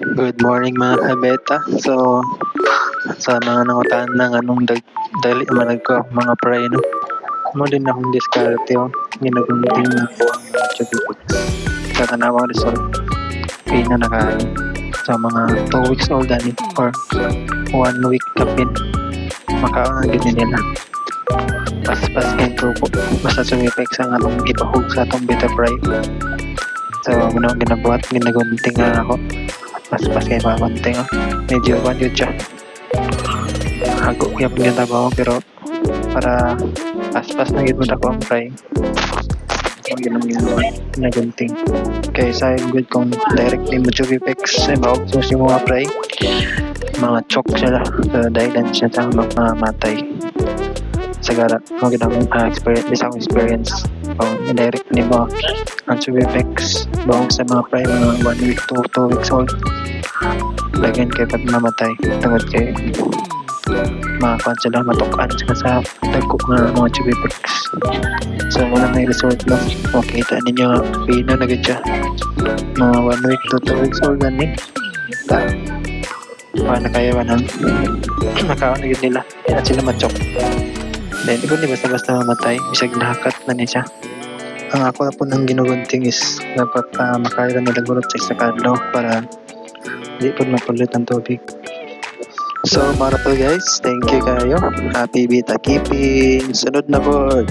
Good morning mga kabeta. So, sa mga nangutaan ng anong dali manag ko mga pray no. Mo din akong diskarte oh. Ginagunting na ko ang mga chubibits. Sa tanawang result, pina na kayo. Sa mga 2 weeks old ani or 1 week kapin. Makaon ang ganyan nila. Pas-pas kayong tuko. Basta sumipek sa anong ipahug sa atong beta fry. So, ano ginabuhat, ginagunting na ako. Pas-pas kayo pakunting oh. Medyo yun siya. Hago kaya pagkatabaw pero para pas-pas na gid mo ako ang fry. So, yun ang ginagunting. Kaya sa good kung directly mo Juvipex ay maog mo si mga fry. Mga chok sila. So, dahilan siya sa mamatay. Sagara, mo ginang experience indirect ni mo ang Subipex bawang sa mga prime mga 1 week to 2 weeks old lagyan kay pag mamatay tungod kay makakuan sila matukan sila sa dagko ng mga Subipex. So wala may resort lang makita ninyo pino na gud siya mga 1 week to 2 weeks old gani paano kaya ba nang makaon na gud nila kaya sila machok. Then, di basta-basta mamatay. Bisag nahakat na niya siya. Ang ako na po nang ginugunting is dapat makaya na nagulot sa isakadlaw para di po mapulot ang tubig. So, para po guys, thank you kayo. Happy beta keeping. Sunod na po.